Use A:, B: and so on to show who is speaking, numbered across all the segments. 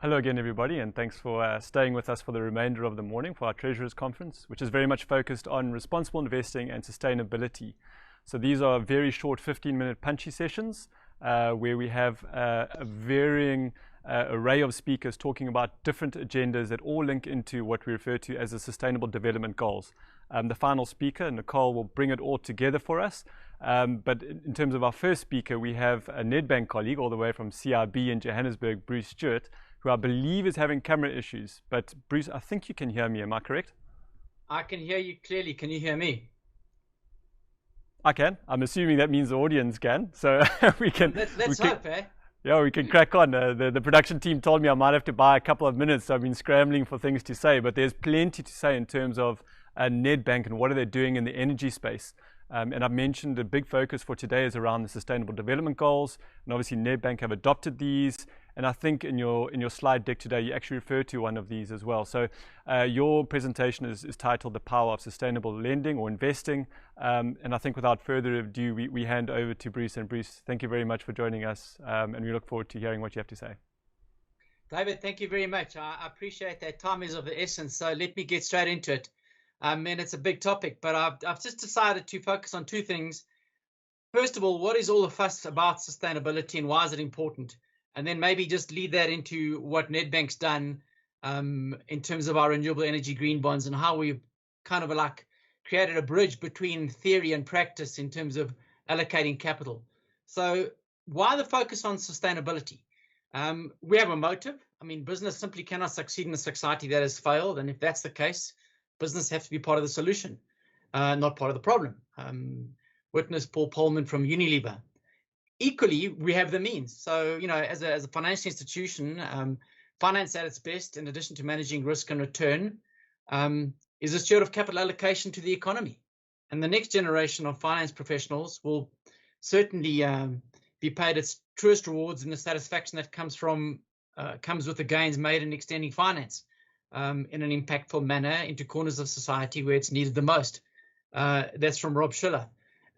A: Hello again, everybody, and thanks for staying with us for the remainder of the morning for our Treasurers Conference, which is very much focused on responsible investing and sustainability. So these are very short 15-minute punchy sessions where we have a varying array of speakers talking about different agendas that all link into what we refer to as the Sustainable Development Goals. The final speaker, Nicole, will bring it all together for us. But in terms of our first speaker, we have a Nedbank colleague all the way from CIB in Johannesburg, Bruce Stewart, who I believe is having camera issues. But Bruce, I think you can hear me. Am I correct?
B: I can hear you clearly. Can you hear me?
A: I can. I'm assuming that means the audience can. So we can.
B: Let's hope, eh?
A: Yeah, we can crack on. The production team told me I might have to buy a couple of minutes, so I've been scrambling for things to say. But there's plenty to say in terms of Nedbank and what are they doing in the energy space. And I've mentioned the big focus for today is around the Sustainable Development Goals. And obviously Nedbank have adopted these. And I think in your slide deck today, you actually refer to one of these as well. So your presentation is titled The Power of Sustainable Lending or Investing. And I think without further ado, we hand over to Bruce. And Bruce, thank you very much for joining us. And we look forward to hearing what you have to say.
B: David, thank you very much. I appreciate that. Time is of the essence. So let me get straight into it. And it's a big topic, but I've just decided to focus on two things. First of all, what is all the fuss about sustainability and why is it important? And then maybe just lead that into what Nedbank's done in terms of our renewable energy green bonds and how we've kind of like created a bridge between theory and practice in terms of allocating capital. So why the focus on sustainability? We have a motive. I mean, business simply cannot succeed in a society that has failed. And if that's the case, business has to be part of the solution, not part of the problem. Witness Paul Polman from Unilever. Equally, we have the means. So, as a financial institution, finance at its best, in addition to managing risk and return, is a steward of capital allocation to the economy. And the next generation of finance professionals will certainly be paid its truest rewards in the satisfaction that comes with the gains made in extending finance in an impactful manner into corners of society where it's needed the most. That's from Rob Schiller.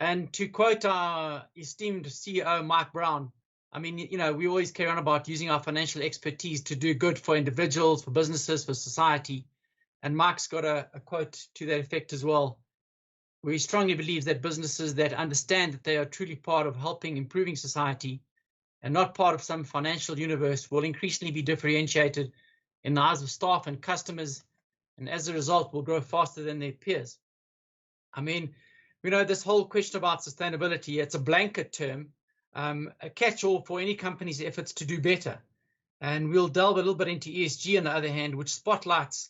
B: And to quote our esteemed CEO, Mike Brown, I mean, we always carry on about using our financial expertise to do good for individuals, for businesses, for society. And Mike's got a quote to that effect as well, where he strongly believes that businesses that understand that they are truly part of helping improving society and not part of some financial universe will increasingly be differentiated in the eyes of staff and customers, and as a result will grow faster than their peers. I mean, this whole question about sustainability, it's a blanket term, a catch-all for any company's efforts to do better. And we'll delve a little bit into ESG on the other hand, which spotlights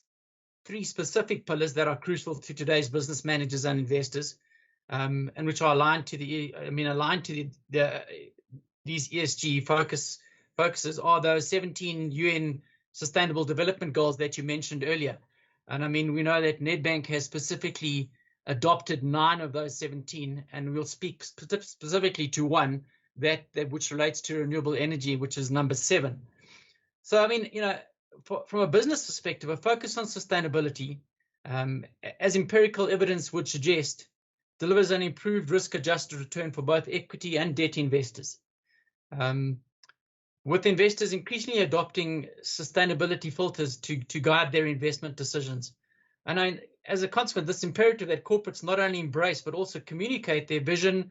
B: three specific pillars that are crucial to today's business managers and investors, and which are aligned to these ESG focuses are those 17 UN Sustainable Development Goals that you mentioned earlier. And I mean, we know that Nedbank has specifically adopted 9 of those 17, and we'll speak specifically to one that which relates to renewable energy, which is number 7. So, I mean, from a business perspective, a focus on sustainability, as empirical evidence would suggest, delivers an improved risk-adjusted return for both equity and debt investors. With investors increasingly adopting sustainability filters to guide their investment decisions. And as a consequence, this imperative that corporates not only embrace, but also communicate their vision,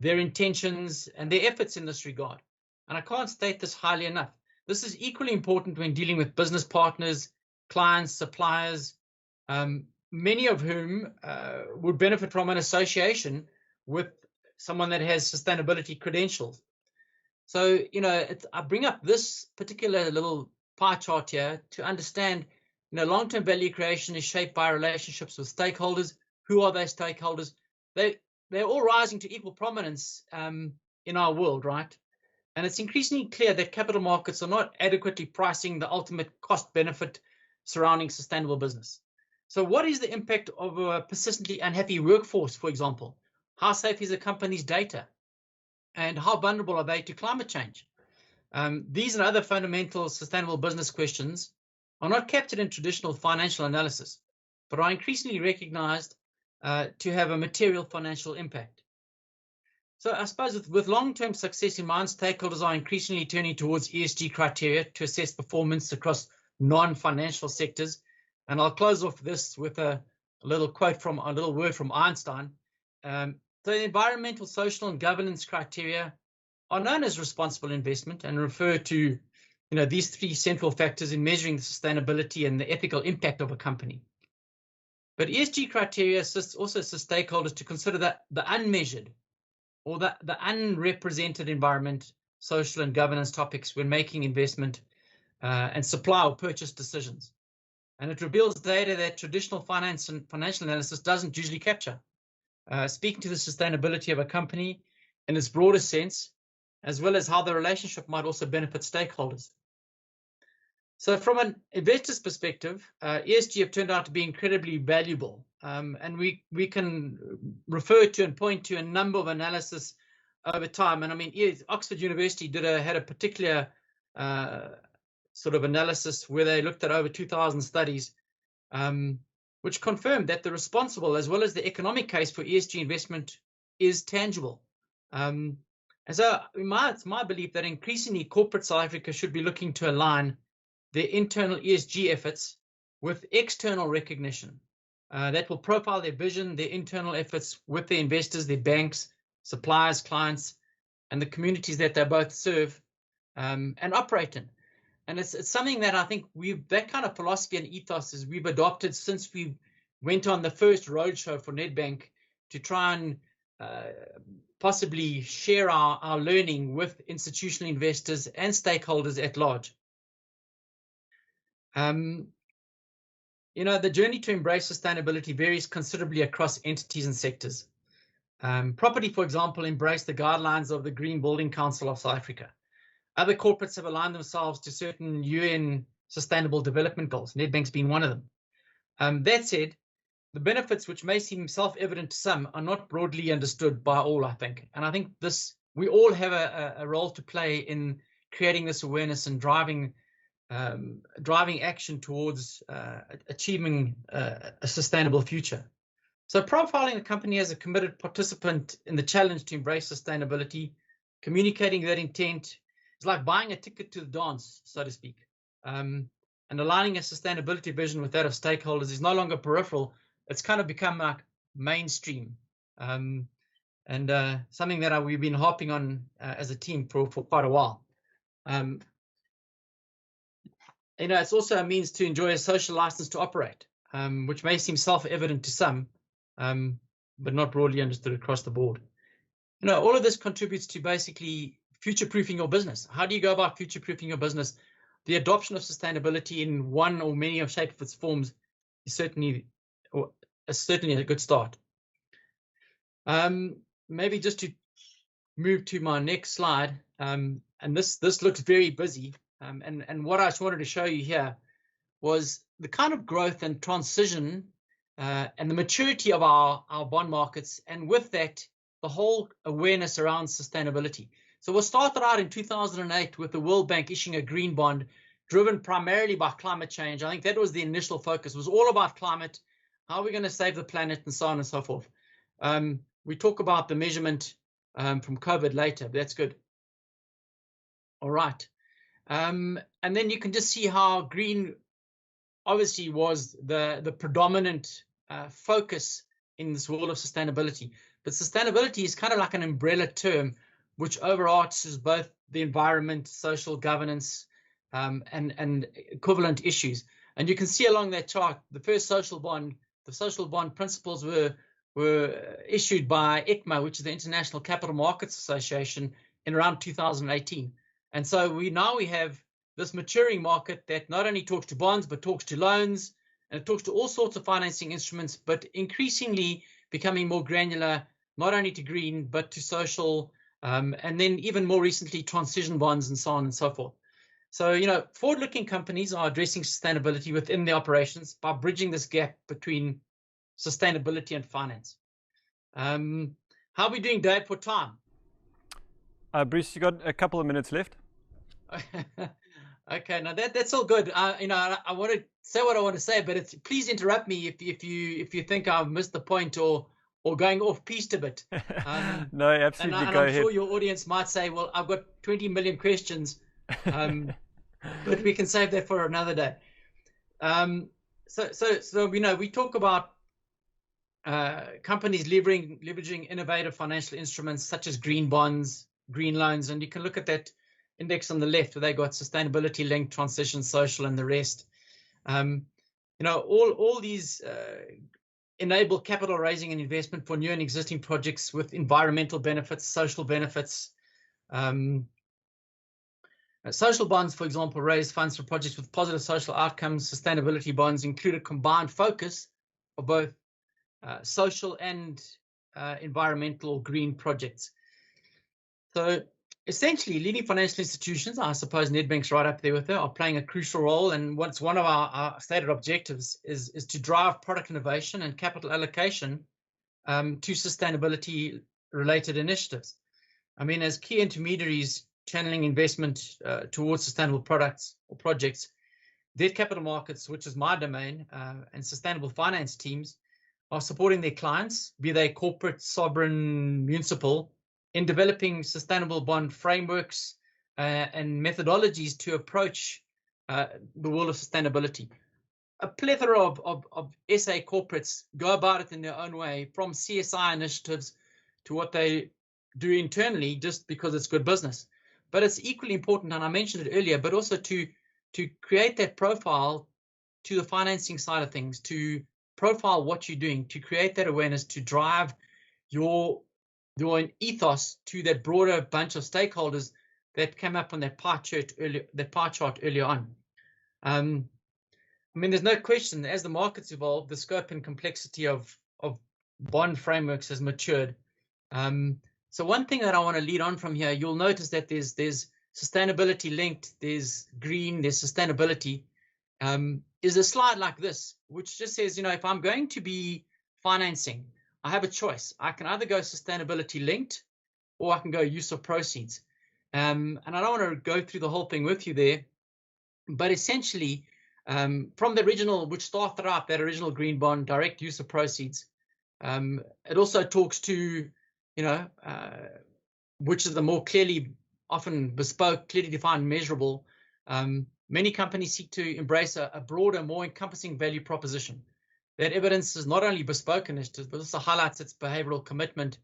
B: their intentions, and their efforts in this regard. And I can't state this highly enough. This is equally important when dealing with business partners, clients, suppliers, many of whom would benefit from an association with someone that has sustainability credentials. So, I bring up this particular little pie chart here to understand, long-term value creation is shaped by relationships with stakeholders. Who are those stakeholders? They're all rising to equal prominence in our world, right? And it's increasingly clear that capital markets are not adequately pricing the ultimate cost benefit surrounding sustainable business. So what is the impact of a persistently unhappy workforce, for example? How safe is a company's data? And how vulnerable are they to climate change? These and other fundamental sustainable business questions are not captured in traditional financial analysis, but are increasingly recognized to have a material financial impact. So I suppose with long-term success in mind, stakeholders are increasingly turning towards ESG criteria to assess performance across non-financial sectors. And I'll close off this with a little word from Einstein. The environmental, social, and governance criteria are known as responsible investment and refer to these three central factors in measuring the sustainability and the ethical impact of a company. But ESG criteria also assist stakeholders to consider the unmeasured or the unrepresented environment, social, and governance topics when making investment and supply or purchase decisions. And it reveals data that traditional finance and financial analysis doesn't usually capture. Speaking to the sustainability of a company in its broader sense, as well as how the relationship might also benefit stakeholders. So from an investor's perspective, ESG have turned out to be incredibly valuable. And we can refer to and point to a number of analysis over time. And I mean, Oxford University had a particular sort of analysis where they looked at over 2,000 studies, which confirmed that the responsible as well as the economic case for ESG investment is tangible. And so it's my belief that increasingly corporate South Africa should be looking to align their internal ESG efforts with external recognition that will profile their vision, their internal efforts with their investors, their banks, suppliers, clients, and the communities that they both serve and operate in. And it's something that I think that kind of philosophy and ethos is we've adopted since we went on the first roadshow for Nedbank to try and possibly share our learning with institutional investors and stakeholders at large. The journey to embrace sustainability varies considerably across entities and sectors. Property, for example, embraced the guidelines of the Green Building Council of South Africa. Other corporates have aligned themselves to certain UN Sustainable Development Goals. Nedbank's been one of them. That said, the benefits, which may seem self-evident to some, are not broadly understood by all, I think. And I think we all have a role to play in creating this awareness and driving action towards achieving a sustainable future. So profiling the company as a committed participant in the challenge to embrace sustainability, communicating that intent, is like buying a ticket to the dance, so to speak. And aligning a sustainability vision with that of stakeholders is no longer peripheral. It's kind of become like mainstream, and something that we've been harping on as a team for quite a while. It's also a means to enjoy a social license to operate, which may seem self-evident to some, but not broadly understood across the board. All of this contributes to basically future-proofing your business. How do you go about future-proofing your business? The adoption of sustainability in one or many of shape of its forms is certainly a good start. Maybe just to move to my next slide, and this looks very busy. And what I just wanted to show you here was the kind of growth and transition and the maturity of our bond markets, and with that, the whole awareness around sustainability. So we started out in 2008 with the World Bank issuing a green bond driven primarily by climate change. I think that was the initial focus. It was all about climate, how are we going to save the planet, and so on and so forth. We talk about the measurement from COVID later, but that's good. All right. And then you can just see how green obviously was the predominant focus in this world of sustainability. But sustainability is kind of like an umbrella term which overarches both the environment, social governance, and equivalent issues. And you can see along that chart, the social bond principles were issued by ICMA, which is the International Capital Markets Association, in around 2018. And so we have this maturing market that not only talks to bonds, but talks to loans, and it talks to all sorts of financing instruments, but increasingly becoming more granular, not only to green, but to social, and then even more recently, transition bonds and so on and so forth. So, forward-looking companies are addressing sustainability within their operations by bridging this gap between sustainability and finance. How are we doing, Dave, for time?
A: Bruce, you got a couple of minutes left.
B: Okay, now that's all good. I want to say what I want to say, but please interrupt me if you think I've missed the point or or going off piste a bit.
A: No, absolutely.
B: And
A: Go
B: I'm
A: ahead.
B: sure your audience might say, well, I've got 20 million questions, but we can save that for another day. So we talk about companies leveraging innovative financial instruments such as green bonds, green loans, and you can look at that index on the left where they got sustainability linked, transition, social, and the rest. All these enable capital raising and investment for new and existing projects with environmental benefits, social benefits. Social bonds, for example, raise funds for projects with positive social outcomes. Sustainability bonds include a combined focus of both social and environmental green projects. So essentially, leading financial institutions, I suppose Nedbank's right up there with her, are playing a crucial role. And what's one of our stated objectives is to drive product innovation and capital allocation to sustainability-related initiatives. I mean, as key intermediaries channeling investment towards sustainable products or projects, debt capital markets, which is my domain, and sustainable finance teams are supporting their clients, be they corporate, sovereign, municipal, in developing sustainable bond frameworks and methodologies to approach the world of sustainability. A plethora of SA corporates go about it in their own way, from CSI initiatives to what they do internally just because it's good business. But it's equally important, and I mentioned it earlier, but also to create that profile to the financing side of things, to profile what you're doing, to create that awareness, to drive your ethos to that broader bunch of stakeholders that came up on that pie chart earlier on. I mean, there's no question, as the markets evolve, the scope and complexity of bond frameworks has matured. So one thing that I want to lead on from here, you'll notice that there's sustainability linked, there's green, there's sustainability. Is a slide like this, which just says, if I'm going to be financing, I have a choice. I can either go sustainability linked or I can go use of proceeds. And I don't want to go through the whole thing with you there, but essentially, from the original, which started out, that original green bond, direct use of proceeds, it also talks to, which is the more clearly, often bespoke, clearly defined, measurable. Many companies seek to embrace a broader, more encompassing value proposition that evidences not only bespoke initiatives, but also highlights its behavioral commitment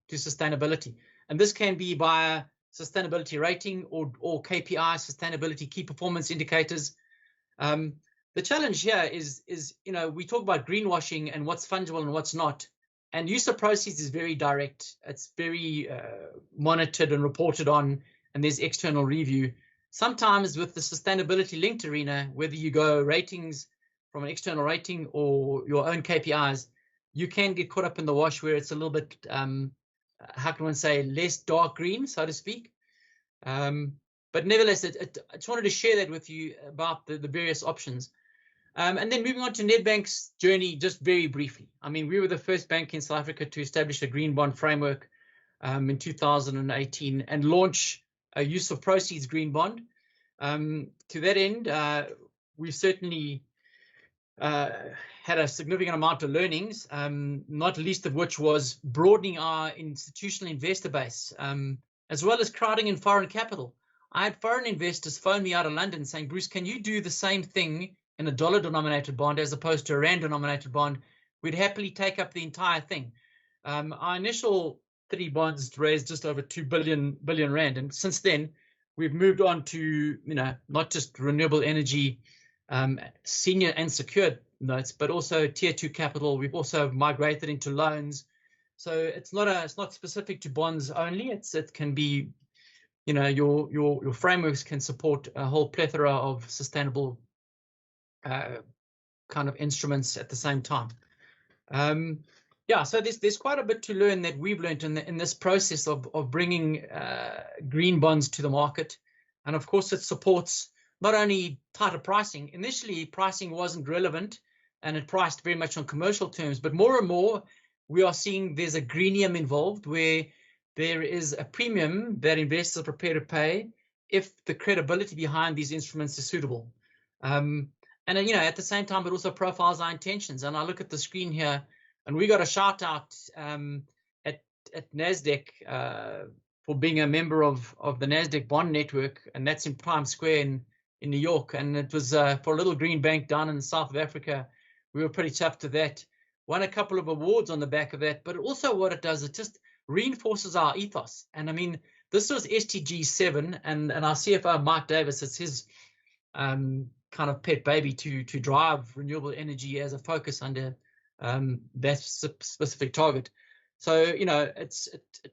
B: to sustainability. And this can be via sustainability rating or KPI, sustainability key performance indicators. The challenge here is we talk about greenwashing and what's fungible and what's not. And use of proceeds is very direct. It's very monitored and reported on, and there's external review. Sometimes with the sustainability linked arena, whether you go ratings from an external rating or your own KPIs, you can get caught up in the wash where it's a little bit, how can one say, less dark green, so to speak. But nevertheless, I just wanted to share that with you about the various options. And then moving on to Nedbank's journey, just very briefly. I mean, we were the first bank in South Africa to establish a green bond framework in 2018 and launch a use of proceeds green bond. To that end, we certainly had a significant amount of learnings, not least of which was broadening our institutional investor base, as well as crowding in foreign capital. I had foreign investors phone me out of London saying, Bruce, can you do the same thing in a dollar-denominated bond as opposed to a rand-denominated bond? We'd happily take up the entire thing. Our initial 3 bonds raised just over 2 billion rand, and since then we've moved on to not just renewable energy senior and secured notes, but also tier 2 capital. We've also migrated into loans, so it's not specific to bonds only. It can be your frameworks can support a whole plethora of sustainable kind of instruments at the same time. So there's quite a bit to learn that we've learned in this process of bringing green bonds to the market. And of course, it supports not only tighter pricing. Initially, pricing wasn't relevant and it priced very much on commercial terms, but more and more we are seeing there's a greenium involved where there is a premium that investors are prepared to pay if the credibility behind these instruments is suitable. And at the same time, it also profiles our intentions. And I look at the screen here And we got a shout out at NASDAQ for being a member of the NASDAQ bond network, and that's in Prime Square in New York. And it was for a little green bank down in the south of Africa. We were pretty tough to that. Won a couple of awards on the back of that, but also what it does, it just reinforces our ethos. And I mean, this was SDG 7, and our CFO, Mike Davis, it's his kind of pet baby to drive renewable energy as a focus under that specific target. So, you know, it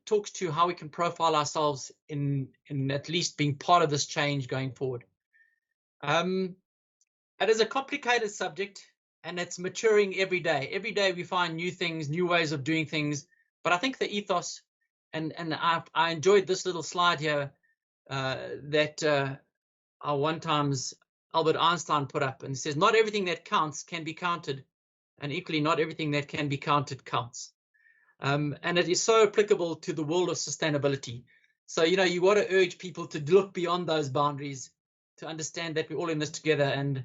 B: talks to how we can profile ourselves in at least being part of this change going forward. It is a complicated subject, and it's maturing every day. Every day we find new things, new ways of doing things. But I think the ethos, and I enjoyed this little slide here that our one times Albert Einstein put up, and says, not everything that counts can be counted, and equally not everything that can be counted counts. And it is so applicable to the world of sustainability. So, you know, you want to urge people to look beyond those boundaries, to understand that we're all in this together. And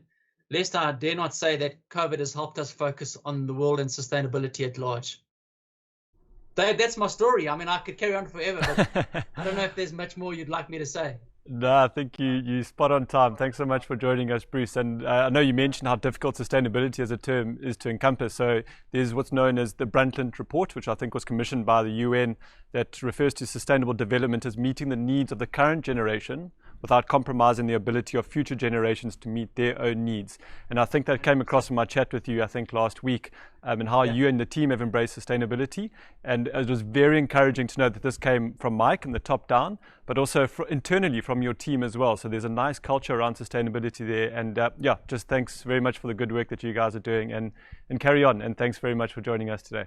B: lest I dare not say that COVID has helped us focus on the world and sustainability at large. That's my story. I mean, I could carry on forever, but I don't know if there's much more you'd like me to say.
A: No, I think you spot on time. Thanks so much for joining us, Bruce. And I know you mentioned how difficult sustainability as a term is to encompass. So there's what's known as the Brundtland Report, which I think was commissioned by the UN, that refers to sustainable development as meeting the needs of the current generation without compromising the ability of future generations to meet their own needs. And I think that came across in my chat with you, I think, last week, and how you and the team have embraced sustainability. And it was very encouraging to know that this came from Mike and the top down, but also internally from your team as well. So there's a nice culture around sustainability there. And yeah, just thanks very much for the good work that you guys are doing, and carry on. And thanks very much for joining us today.